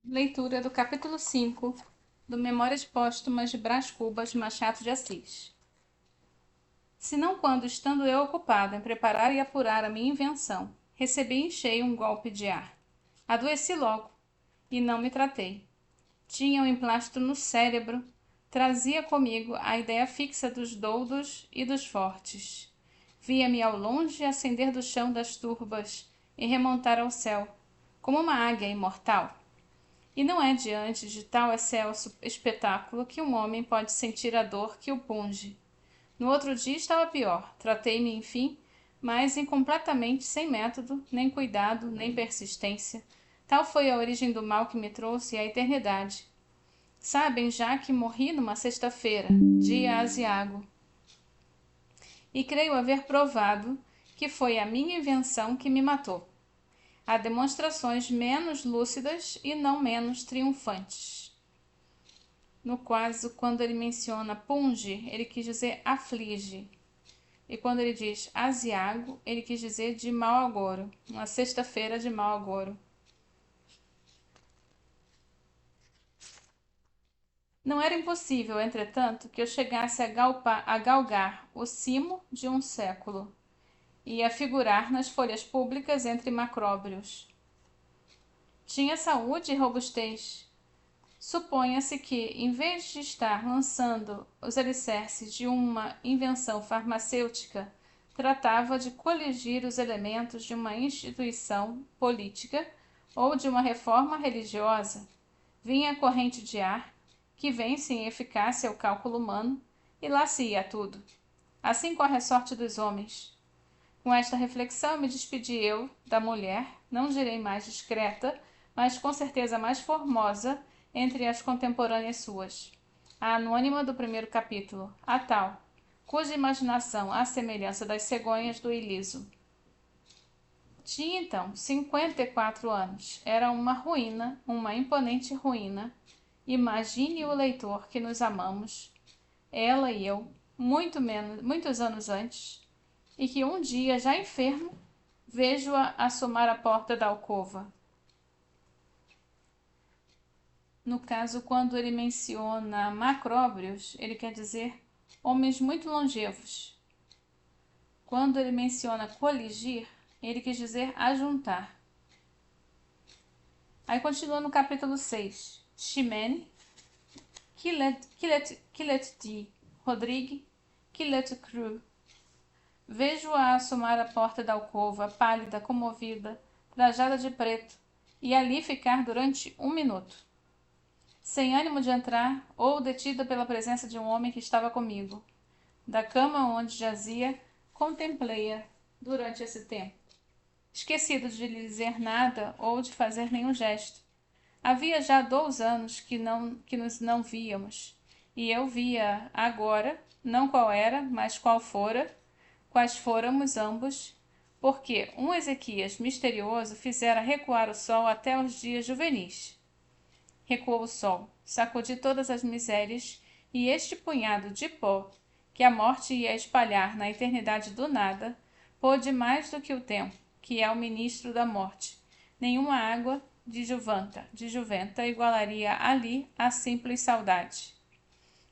Leitura do capítulo 5 do Memórias Póstumas de Brás Cubas Machado de Assis. Senão quando, estando eu ocupado em preparar e apurar a minha invenção, recebi em cheio um golpe de ar. Adoeci logo, e não me tratei. Tinha um emplastro no cérebro, trazia comigo a ideia fixa dos doudos e dos fortes. Via-me ao longe ascender do chão das turbas e remontar ao céu, como uma águia imortal. E não é diante de tal excelso espetáculo que um homem pode sentir a dor que o punge. No outro dia estava pior. Tratei-me, enfim, mas incompletamente sem método, nem cuidado, nem persistência. Tal foi a origem do mal que me trouxe à eternidade. Sabem já que morri numa sexta-feira, dia aziago. E creio haver provado que foi a minha invenção que me matou. Há demonstrações menos lúcidas e não menos triunfantes. No caso, quando ele menciona punge, ele quis dizer aflige. E quando ele diz aziago, ele quis dizer de mau agouro. Uma sexta-feira de mau agouro. Não era impossível, entretanto, que eu chegasse a galgar o cimo de um século e a figurar nas folhas públicas entre macróbrios. Tinha saúde e robustez. Suponha-se que, em vez de estar lançando os alicerces de uma invenção farmacêutica, tratava de coligir os elementos de uma instituição política ou de uma reforma religiosa. Vinha a corrente de ar, que vence em eficácia o cálculo humano, e lá se ia tudo. Assim corre a sorte dos homens. Com esta reflexão me despedi eu da mulher, não direi mais discreta, mas com certeza mais formosa entre as contemporâneas suas. A anônima do primeiro capítulo, a tal, cuja imaginação à semelhança das cegonhas do Iliso. Tinha então 54 anos. Era uma ruína, uma imponente ruína. Imagine o leitor que nos amamos, ela e eu, muitos anos antes, e que um dia, já enfermo, vejo-a assomar à porta da alcova. No caso, quando ele menciona macróbrios, ele quer dizer homens muito longevos. Quando ele menciona coligir, ele quis dizer ajuntar. Aí continua no capítulo 6. Chimene, Quilet Rodrigue, Quilet Cru. Vejo-a assomar à porta da alcova, pálida, comovida, trajada de preto, e ali ficar durante 1 minuto, sem ânimo de entrar, ou detida pela presença de um homem que estava comigo. Da cama onde jazia, contemplei-a durante esse tempo, esquecido de lhe dizer nada ou de fazer nenhum gesto. Havia já 2 anos que nos não víamos, e eu via agora, não qual era, mas qual fora, quais fôramos ambos, porque um Ezequias misterioso fizera recuar o sol até os dias juvenis. Recuou o sol, sacudi todas as misérias, e este punhado de pó, que a morte ia espalhar na eternidade do nada, pôde mais do que o tempo, que é o ministro da morte. Nenhuma água de juventa igualaria ali a simples saudade.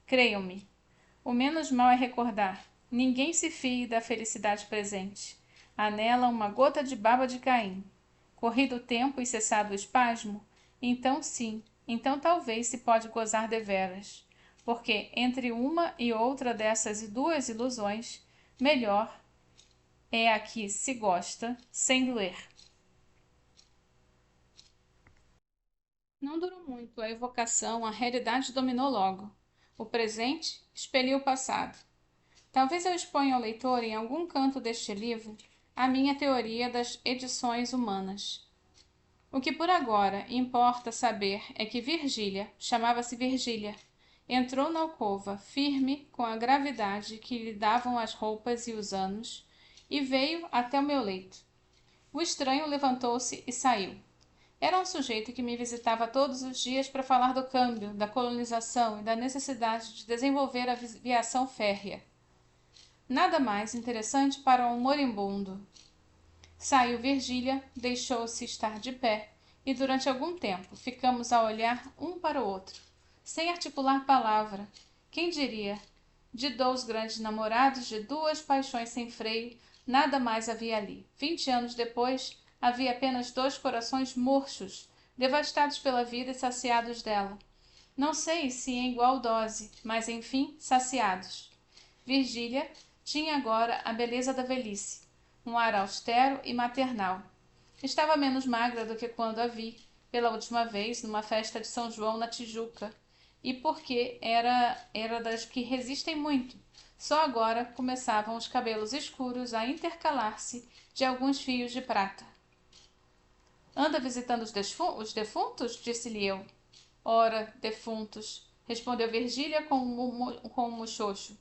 Creiam-me, o menos mal é recordar. Ninguém se fie da felicidade presente. Há nela uma gota de baba de Caim. Corrido o tempo e cessado o espasmo, então sim, então talvez se pode gozar deveras. Porque entre uma e outra dessas 2 ilusões, melhor é a que se gosta sem doer. Não durou muito a evocação, a realidade dominou logo. O presente expeliu o passado. Talvez eu exponha ao leitor, em algum canto deste livro, a minha teoria das edições humanas. O que por agora importa saber é que Virgília, chamava-se Virgília, entrou na alcova, firme com a gravidade que lhe davam as roupas e os anos, e veio até o meu leito. O estranho levantou-se e saiu. Era um sujeito que me visitava todos os dias para falar do câmbio, da colonização e da necessidade de desenvolver a viação férrea. Nada mais interessante para um moribundo. Saiu Virgília, deixou-se estar de pé e durante algum tempo ficamos a olhar um para o outro, sem articular palavra. Quem diria? De 2 grandes namorados, de 2 paixões sem freio, nada mais havia ali. 20 anos depois, havia apenas 2 corações murchos, devastados pela vida e saciados dela. Não sei se em igual dose, mas enfim, saciados. Virgília tinha agora a beleza da velhice, um ar austero e maternal. Estava menos magra do que quando a vi, pela última vez, numa festa de São João na Tijuca, e porque era das que resistem muito. Só agora começavam os cabelos escuros a intercalar-se de alguns fios de prata. Anda visitando os defuntos? Disse-lhe eu. Ora, defuntos, respondeu Virgília com um muxoxo.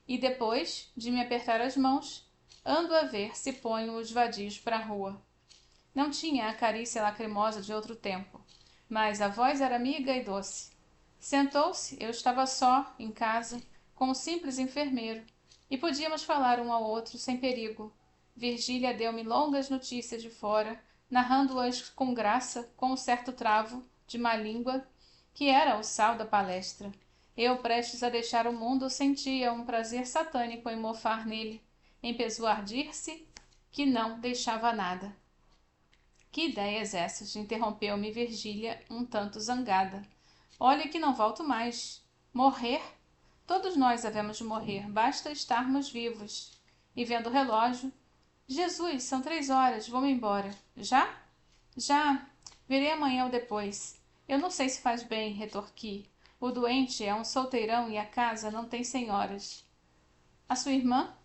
E depois de me apertar as mãos, ando a ver se ponho os vadios para a rua. Não tinha a carícia lacrimosa de outro tempo, mas a voz era amiga e doce. Sentou-se, eu estava só, em casa, com o simples enfermeiro, e podíamos falar um ao outro sem perigo. Virgília deu-me longas notícias de fora, narrando-as com graça, com um certo travo, de má língua, que era o sal da palestra. Eu, prestes a deixar o mundo, sentia um prazer satânico em mofar nele, em persuadir-se que não deixava nada. Que ideias essas? Interrompeu-me Virgília, um tanto zangada. Olhe que não volto mais. Morrer? Todos nós havemos de morrer, basta estarmos vivos. E vendo o relógio, Jesus, são 3 horas, vou-me embora. Já? Já. Virei amanhã ou depois. Eu não sei se faz bem, retorqui. O doente é um solteirão e a casa não tem senhoras. A sua irmã?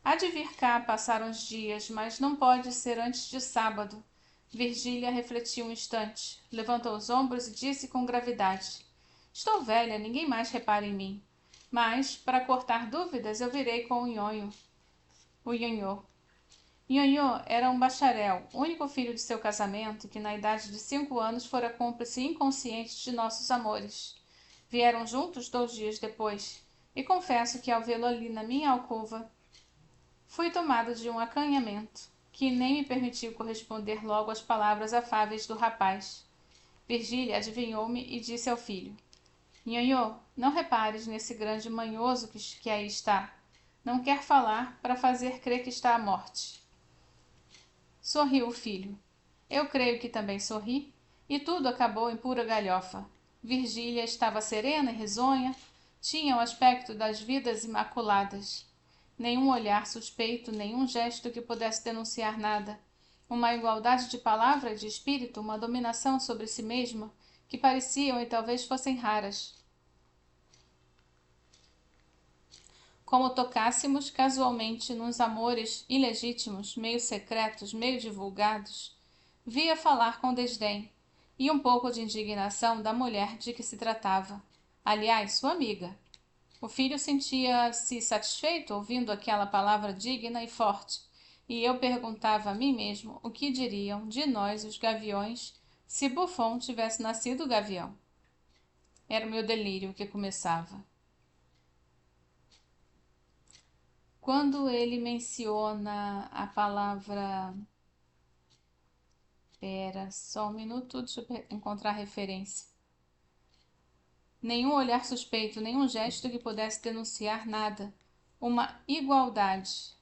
Há de vir cá passar uns dias, mas não pode ser antes de sábado. Virgília refletiu um instante, levantou os ombros e disse com gravidade: Estou velha, ninguém mais repara em mim. Mas, para cortar dúvidas, eu virei com o nhonho. O nhonhô. Nhonhô era um bacharel, único filho de seu casamento, que na idade de 5 anos fora cúmplice inconsciente de nossos amores. Vieram juntos 2 dias depois, e confesso que ao vê-lo ali na minha alcova, fui tomado de um acanhamento, que nem me permitiu corresponder logo às palavras afáveis do rapaz. Virgília adivinhou-me e disse ao filho: Nhonhô, não repares nesse grande manhoso que aí está. Não quer falar para fazer crer que está à morte. Sorriu o filho. Eu creio que também sorri, e tudo acabou em pura galhofa. Virgília estava serena e risonha, tinha o aspecto das vidas imaculadas. Nenhum olhar suspeito, nenhum gesto que pudesse denunciar nada. Uma igualdade de palavra e de espírito, uma dominação sobre si mesma, que pareciam e talvez fossem raras. Como tocássemos casualmente nos amores ilegítimos, meio secretos, meio divulgados, via falar com desdém e um pouco de indignação da mulher de que se tratava. Aliás, sua amiga. O filho sentia-se satisfeito ouvindo aquela palavra digna e forte, e eu perguntava a mim mesmo o que diriam de nós os gaviões se Buffon tivesse nascido gavião. Era o meu delírio que começava. Quando ele menciona a palavra... Espera só um minuto, deixa eu encontrar a referência. Nenhum olhar suspeito, nenhum gesto que pudesse denunciar nada. Uma igualdade.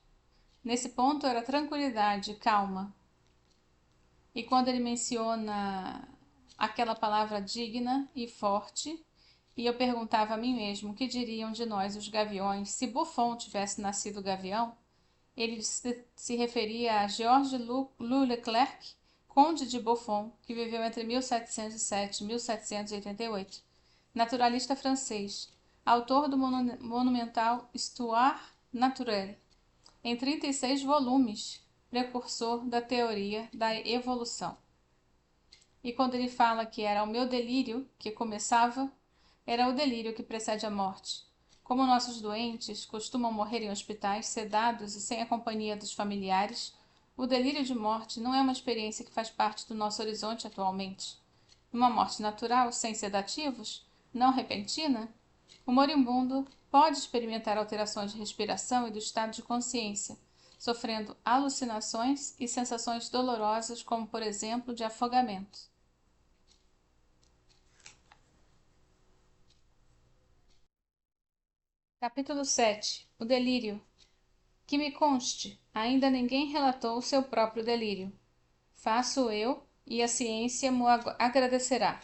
Nesse ponto era tranquilidade, calma. E quando ele menciona aquela palavra digna e forte, e eu perguntava a mim mesmo o que diriam de nós os gaviões se Buffon tivesse nascido gavião, ele se referia a Georges Leclerc, conde de Buffon, que viveu entre 1707 e 1788, naturalista francês, autor do monumental Histoire naturelle, em 36 volumes, precursor da teoria da evolução. E quando ele fala que era o meu delírio que começava, era o delírio que precede a morte. Como nossos doentes costumam morrer em hospitais, sedados e sem a companhia dos familiares, o delírio de morte não é uma experiência que faz parte do nosso horizonte atualmente. Uma morte natural, sem sedativos, não repentina, o moribundo pode experimentar alterações de respiração e do estado de consciência, sofrendo alucinações e sensações dolorosas, como por exemplo de afogamento. Capítulo 7. O delírio. Que me conste, ainda ninguém relatou o seu próprio delírio. Faço eu, e a ciência mo agradecerá.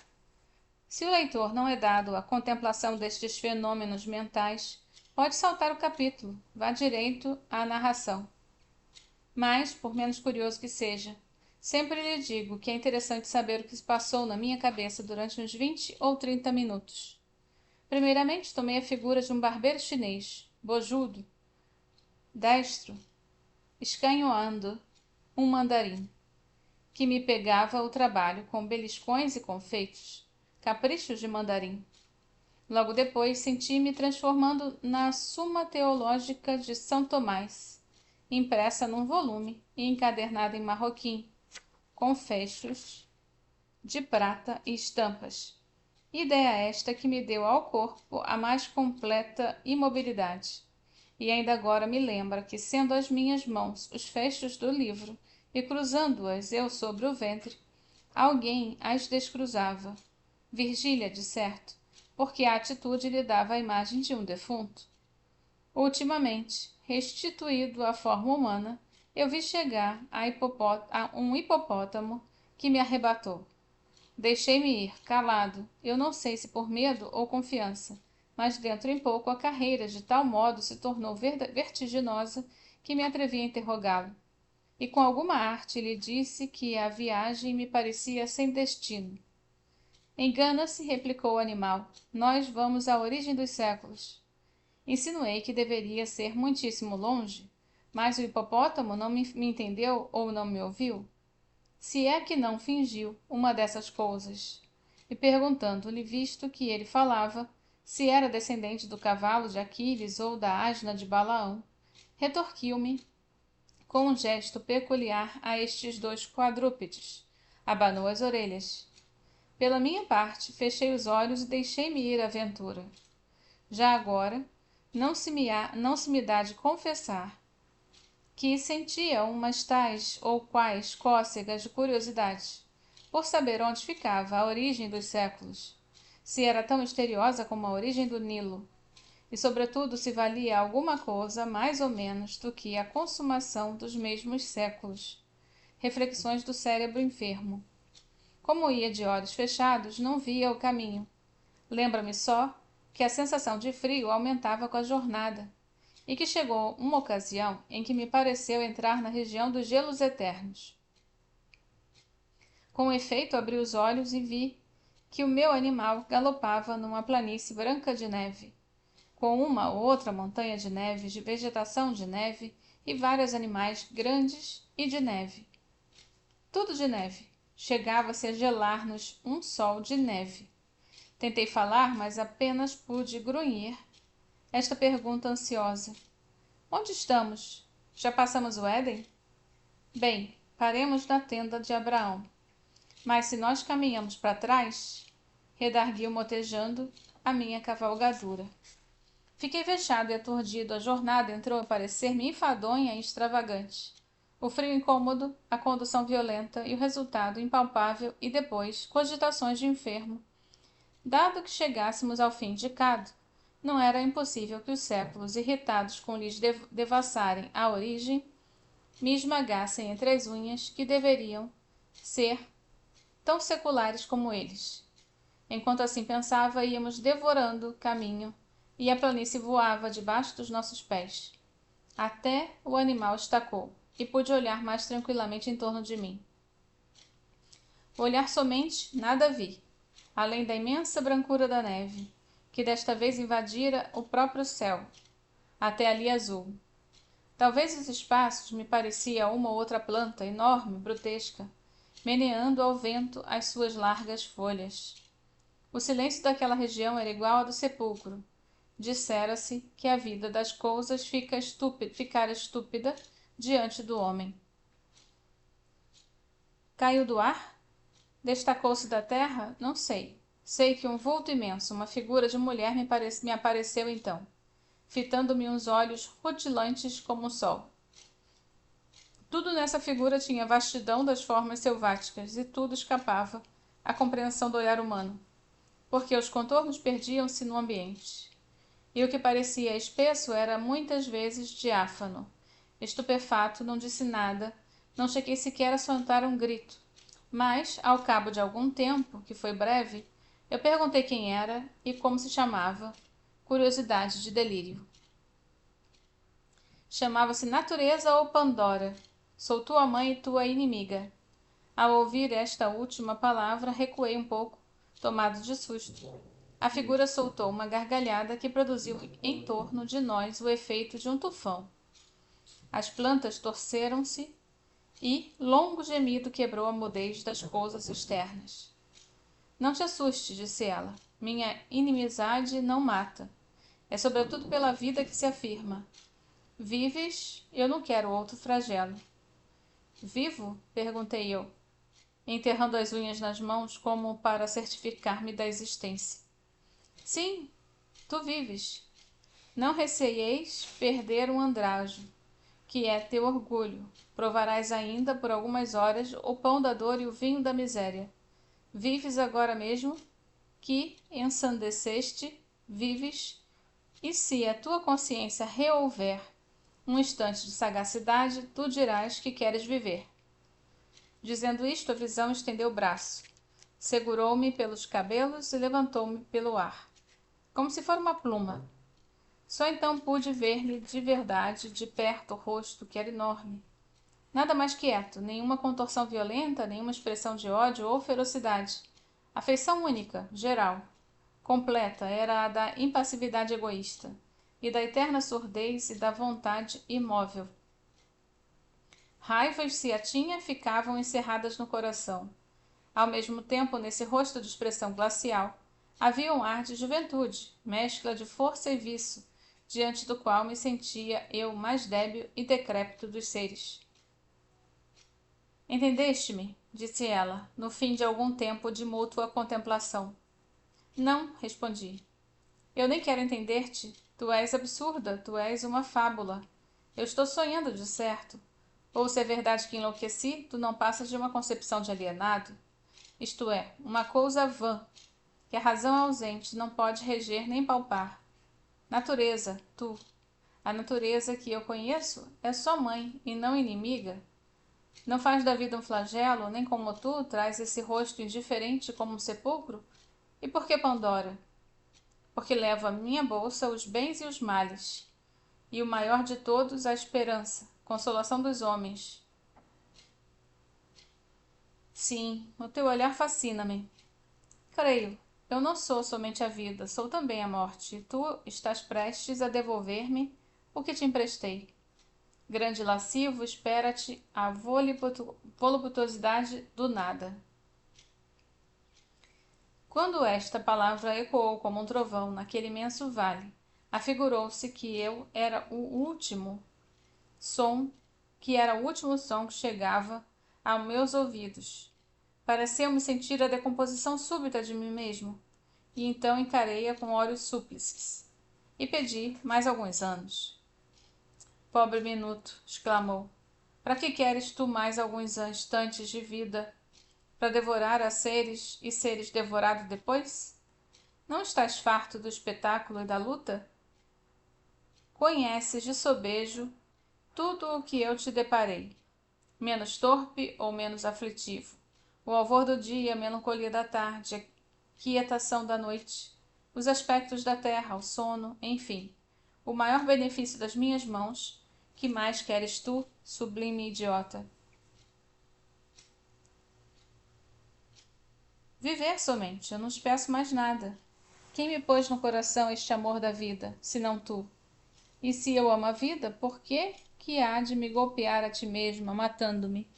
Se o leitor não é dado à contemplação destes fenômenos mentais, pode saltar o capítulo, vá direito à narração. Mas, por menos curioso que seja, sempre lhe digo que é interessante saber o que se passou na minha cabeça durante uns 20 ou 30 minutos. Primeiramente, tomei a figura de um barbeiro chinês, bojudo, destro, escanhoando um mandarim, que me pegava o trabalho com beliscões e confeitos, caprichos de mandarim. Logo depois, senti-me transformando na Suma Teológica de São Tomás, impressa num volume e encadernada em marroquim, com fechos de prata e estampas. Ideia esta que me deu ao corpo a mais completa imobilidade. E ainda agora me lembra que, sendo as minhas mãos os fechos do livro e cruzando-as eu sobre o ventre, alguém as descruzava. Virgília, de certo, porque a atitude lhe dava a imagem de um defunto. Ultimamente, restituído à forma humana, eu vi chegar a um hipopótamo que me arrebatou. Deixei-me ir, calado, eu não sei se por medo ou confiança, mas dentro em pouco a carreira de tal modo se tornou vertiginosa que me atrevi a interrogá-lo. E com alguma arte lhe disse que a viagem me parecia sem destino. Engana-se, replicou o animal. Nós vamos à origem dos séculos. Insinuei que deveria ser muitíssimo longe, mas o hipopótamo não me entendeu ou não me ouviu. Se é que não fingiu uma dessas coisas. E perguntando-lhe, visto que ele falava, se era descendente do cavalo de Aquiles ou da asna de Balaão, retorquiu-me com um gesto peculiar a estes dois quadrúpedes. Abanou as orelhas. Pela minha parte, fechei os olhos e deixei-me ir à aventura. Já agora, não se me dá de confessar que sentia umas tais ou quais cócegas de curiosidade, por saber onde ficava a origem dos séculos, se era tão misteriosa como a origem do Nilo, e sobretudo se valia alguma coisa mais ou menos do que a consumação dos mesmos séculos. Reflexões do cérebro enfermo. Como ia de olhos fechados, não via o caminho. Lembra-me só que a sensação de frio aumentava com a jornada, e que chegou uma ocasião em que me pareceu entrar na região dos gelos eternos. Com efeito, abri os olhos e vi que o meu animal galopava numa planície branca de neve, com uma ou outra montanha de neve, de vegetação de neve e vários animais grandes e de neve. Tudo de neve. Chegava-se a gelar-nos um sol de neve. Tentei falar, mas apenas pude grunhir esta pergunta ansiosa. Onde estamos? Já passamos o Éden? Bem, paremos na tenda de Abraão. Mas se nós caminhamos para trás, redarguiu motejando a minha cavalgadura. Fiquei vexado e aturdido. A jornada entrou a parecer-me enfadonha e extravagante. O frio incômodo, a condução violenta e o resultado impalpável e depois cogitações de enfermo. Dado que chegássemos ao fim indicado, não era impossível que os séculos, irritados com lhes devassarem a origem, me esmagassem entre as unhas, que deveriam ser tão seculares como eles. Enquanto assim pensava, íamos devorando o caminho, e a planície voava debaixo dos nossos pés. Até o animal estacou, e pude olhar mais tranquilamente em torno de mim. Olhar somente, nada vi, além da imensa brancura da neve, que desta vez invadira o próprio céu, até ali azul. Talvez os espaços me parecia uma ou outra planta enorme, brutesca, meneando ao vento as suas largas folhas. O silêncio daquela região era igual ao do sepulcro. Dissera-se que a vida das coisas ficara estúpida diante do homem. Caiu do ar? Destacou-se da terra? Não sei. Sei que um vulto imenso, uma figura de mulher me apareceu então, fitando-me uns olhos rutilantes como o sol. Tudo nessa figura tinha vastidão das formas selváticas, e tudo escapava à compreensão do olhar humano, porque os contornos perdiam-se no ambiente. E o que parecia espesso era muitas vezes diáfano. Estupefato, não disse nada, não cheguei sequer a soltar um grito. Mas, ao cabo de algum tempo, que foi breve, eu perguntei quem era e como se chamava. Curiosidade de delírio. Chamava-se Natureza ou Pandora. Sou tua mãe e tua inimiga. Ao ouvir esta última palavra, recuei um pouco, tomado de susto. A figura soltou uma gargalhada que produziu em torno de nós o efeito de um tufão. As plantas torceram-se e longo gemido quebrou a mudez das coisas externas. Não te assuste, disse ela. Minha inimizade não mata. É sobretudo pela vida que se afirma. Vives, eu não quero outro flagelo. Vivo? Perguntei eu, enterrando as unhas nas mãos como para certificar-me da existência. Sim, tu vives. Não receieis perder um andrajo, que é teu orgulho. Provarás ainda por algumas horas o pão da dor e o vinho da miséria. Vives agora mesmo, que ensandeceste, vives, e se a tua consciência reouver um instante de sagacidade, tu dirás que queres viver. Dizendo isto, a visão estendeu o braço, segurou-me pelos cabelos e levantou-me pelo ar, como se fora uma pluma. Só então pude ver-lhe de verdade, de perto, o rosto, que era enorme. Nada mais quieto, nenhuma contorção violenta, nenhuma expressão de ódio ou ferocidade. A feição única, geral, completa, era a da impassividade egoísta, e da eterna surdez e da vontade imóvel. Raivas, se a tinha, ficavam encerradas no coração. Ao mesmo tempo, nesse rosto de expressão glacial, havia um ar de juventude, mescla de força e vício, diante do qual me sentia eu mais débil e decrépito dos seres. Entendeste-me? Disse ela, no fim de algum tempo de mútua contemplação. Não, respondi. Eu nem quero entender-te. Tu és absurda, tu és uma fábula. Eu estou sonhando, de certo. Ou se é verdade que enlouqueci, tu não passas de uma concepção de alienado. Isto é, uma coisa vã, que a razão ausente não pode reger nem palpar. Natureza, tu. A natureza que eu conheço é só mãe e não inimiga. Não faz da vida um flagelo, nem como tu traz esse rosto indiferente como um sepulcro? E por que Pandora? Porque levo à minha bolsa os bens e os males, e o maior de todos, a esperança, consolação dos homens. Sim, o teu olhar fascina-me. Creio, eu não sou somente a vida, sou também a morte, e tu estás prestes a devolver-me o que te emprestei. Grande lascivo, espera-te a voluptuosidade do nada. Quando esta palavra ecoou como um trovão naquele imenso vale, afigurou-se que eu era o último som, que chegava aos meus ouvidos. Pareceu-me sentir a decomposição súbita de mim mesmo, e então encarei-a com olhos súplices, e pedi mais alguns anos. Pobre minuto, exclamou. Para que queres tu mais alguns instantes de vida? Para devorar a seres e seres devorado depois? Não estás farto do espetáculo e da luta? Conheces de sobejo tudo o que eu te deparei, menos torpe ou menos aflitivo. O alvor do dia, a melancolia da tarde, a quietação da noite, os aspectos da terra, o sono, enfim. O maior benefício das minhas mãos, que mais queres tu, sublime idiota? Viver somente, eu não te peço mais nada. Quem me pôs no coração este amor da vida, senão tu? E se eu amo a vida, por que há de me golpear a ti mesma, matando-me?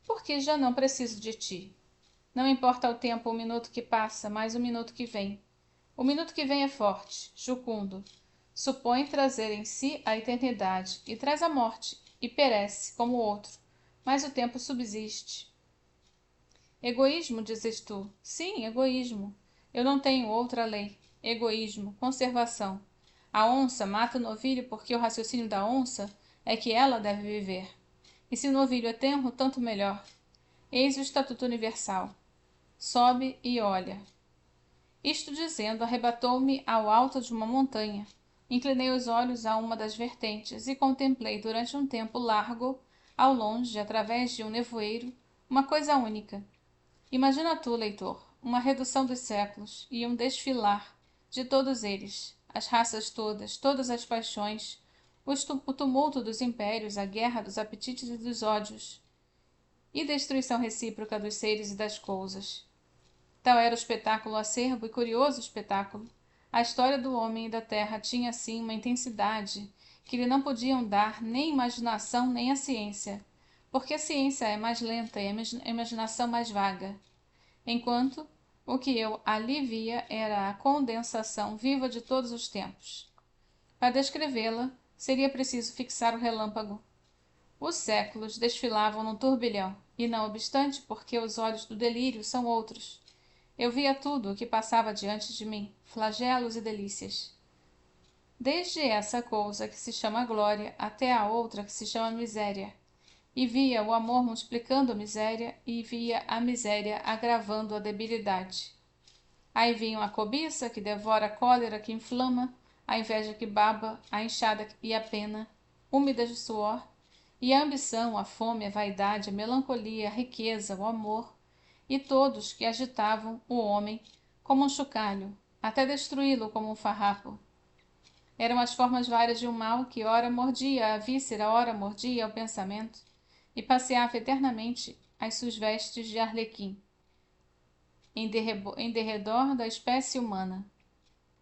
Porque já não preciso de ti. Não importa o tempo, o minuto que passa, mas o minuto que vem. O minuto que vem é forte, jucundo. Supõe trazer em si a eternidade, e traz a morte, e perece, como o outro. Mas o tempo subsiste. Egoísmo, dizes tu. Sim, egoísmo. Eu não tenho outra lei. Egoísmo, conservação. A onça mata o novilho porque o raciocínio da onça é que ela deve viver. E se o novilho é tenro, tanto melhor. Eis o Estatuto Universal. Sobe e olha. Isto dizendo, arrebatou-me ao alto de uma montanha. Inclinei os olhos a uma das vertentes e contemplei durante um tempo largo, ao longe, através de um nevoeiro, uma coisa única. Imagina tu, leitor, uma redução dos séculos e um desfilar de todos eles, as raças todas, todas as paixões, o tumulto dos impérios, a guerra dos apetites e dos ódios, e destruição recíproca dos seres e das coisas. Tal era o espetáculo acerbo e curioso espetáculo. A história do homem e da terra tinha assim uma intensidade que lhe não podiam dar nem imaginação nem a ciência, porque a ciência é mais lenta e a imaginação mais vaga, enquanto o que eu ali via era a condensação viva de todos os tempos. Para descrevê-la, seria preciso fixar o relâmpago. Os séculos desfilavam num turbilhão, e não obstante, porque os olhos do delírio são outros, eu via tudo o que passava diante de mim, flagelos e delícias. Desde essa coisa que se chama glória até a outra que se chama miséria. E via o amor multiplicando a miséria e via a miséria agravando a debilidade. Aí vinham a cobiça que devora, a cólera que inflama, a inveja que baba, a enxada e a pena, úmidas de suor, e a ambição, a fome, a vaidade, a melancolia, a riqueza, o amor, e todos que agitavam o homem como um chocalho, até destruí-lo como um farrapo. Eram as formas várias de um mal que ora mordia a víscera, ora mordia o pensamento, e passeava eternamente as suas vestes de arlequim, em derredor da espécie humana.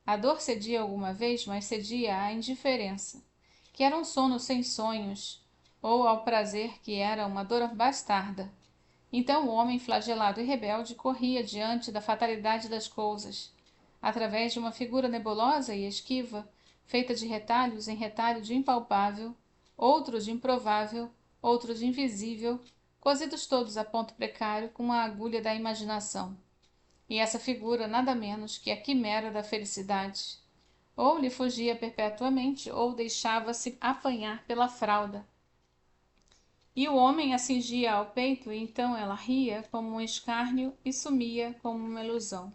A dor cedia alguma vez, mas cedia à indiferença, que era um sono sem sonhos, ou ao prazer, que era uma dor bastarda. Então o homem flagelado e rebelde corria diante da fatalidade das coisas, através de uma figura nebulosa e esquiva, feita de retalhos em retalho de impalpável, outro de improvável, outro de invisível, cozidos todos a ponto precário com a agulha da imaginação. E essa figura nada menos que a quimera da felicidade. Ou lhe fugia perpetuamente, ou deixava-se apanhar pela fralda. E o homem a cingia ao peito, e então ela ria como um escárnio e sumia como uma ilusão.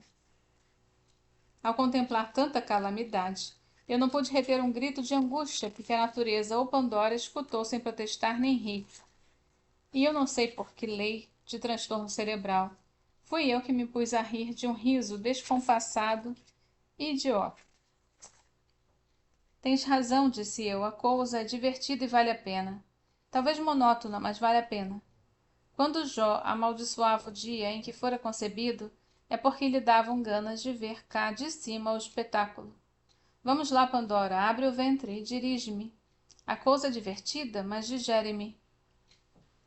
Ao contemplar tanta calamidade, eu não pude reter um grito de angústia, porque a natureza ou Pandora escutou sem protestar nem rir. E eu não sei por que lei de transtorno cerebral. Fui eu que me pus a rir de um riso descompassado e idiota. Tens razão, disse eu, a coisa é divertida e vale a pena. Talvez monótona, mas vale a pena. Quando Jó amaldiçoava o dia em que fora concebido, é porque lhe davam ganas de ver cá de cima o espetáculo. Vamos lá, Pandora, abre o ventre e dirige-me. A coisa é divertida, mas digere-me.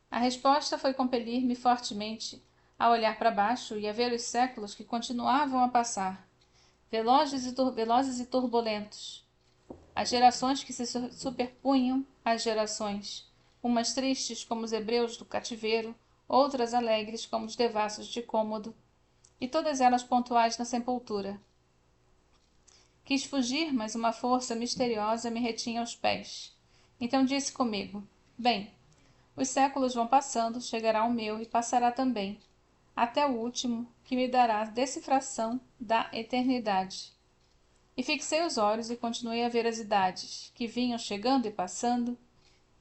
A resposta foi compelir-me fortemente a olhar para baixo e a ver os séculos que continuavam a passar, velozes e turbulentos. As gerações que se superpunham às gerações, umas tristes como os hebreus do cativeiro, outras alegres como os devassos de Cômodo, e todas elas pontuais na sepultura. Quis fugir, mas uma força misteriosa me retinha aos pés. Então disse comigo: Bem, os séculos vão passando, chegará o meu e passará também, até o último, que me dará decifração da eternidade. E fixei os olhos e continuei a ver as idades, que vinham chegando e passando,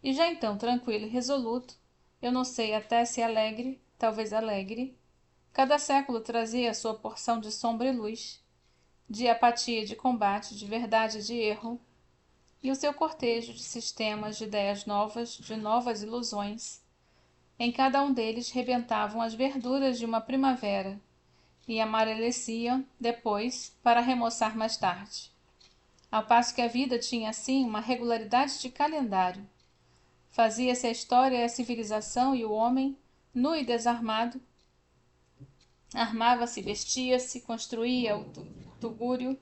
e já então, tranquilo e resoluto, eu não sei até se alegre, talvez alegre, cada século trazia a sua porção de sombra e luz, de apatia e de combate, de verdade e de erro, e o seu cortejo de sistemas, de ideias novas, de novas ilusões. Em cada um deles rebentavam as verduras de uma primavera e amareleciam depois para remoçar mais tarde. Ao passo que a vida tinha assim uma regularidade de calendário. Fazia-se a história e a civilização e o homem, nu e desarmado, armava-se, vestia-se, construía o tugúrio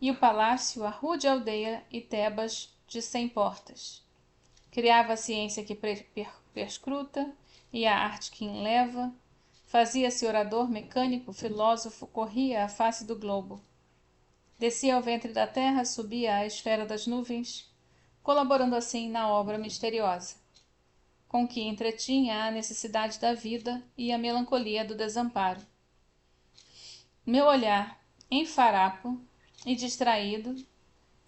e o palácio, a rude aldeia e Tebas de 100 portas. Criava a ciência que perscruta e a arte que enleva, fazia-se orador mecânico, filósofo, corria a face do globo. Descia ao ventre da terra, subia à esfera das nuvens, colaborando assim na obra misteriosa, com que entretinha a necessidade da vida e a melancolia do desamparo. Meu olhar, em farapo e distraído,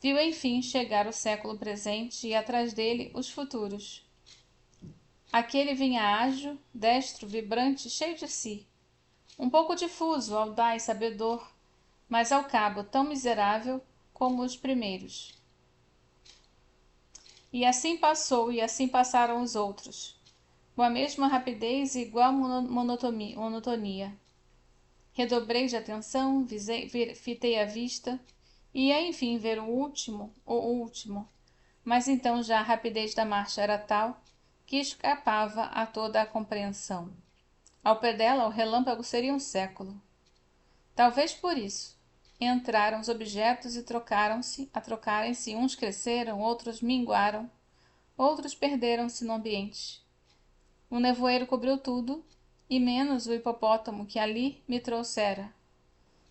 viu enfim chegar o século presente e atrás dele os futuros. Aquele vinha ágil, destro, vibrante, cheio de si, um pouco difuso, audaz, sabedor, mas ao cabo tão miserável como os primeiros. E assim passou, e assim passaram os outros, com a mesma rapidez e igual monotonia. Redobrei de atenção, fitei a vista, e ia enfim ver o último, mas então já a rapidez da marcha era tal que escapava a toda a compreensão. Ao pé dela, o relâmpago seria um século. Talvez por isso. Entraram os objetos e trocarem-se, uns cresceram, outros minguaram, outros perderam-se no ambiente. O nevoeiro cobriu tudo, e menos o hipopótamo que ali me trouxera,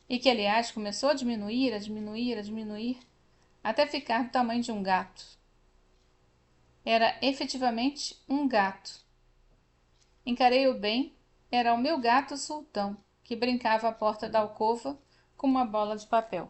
e que, aliás, começou a diminuir, até ficar do tamanho de um gato. Era efetivamente um gato. Encarei-o bem, era o meu gato sultão, que brincava à porta da alcova com uma bola de papel.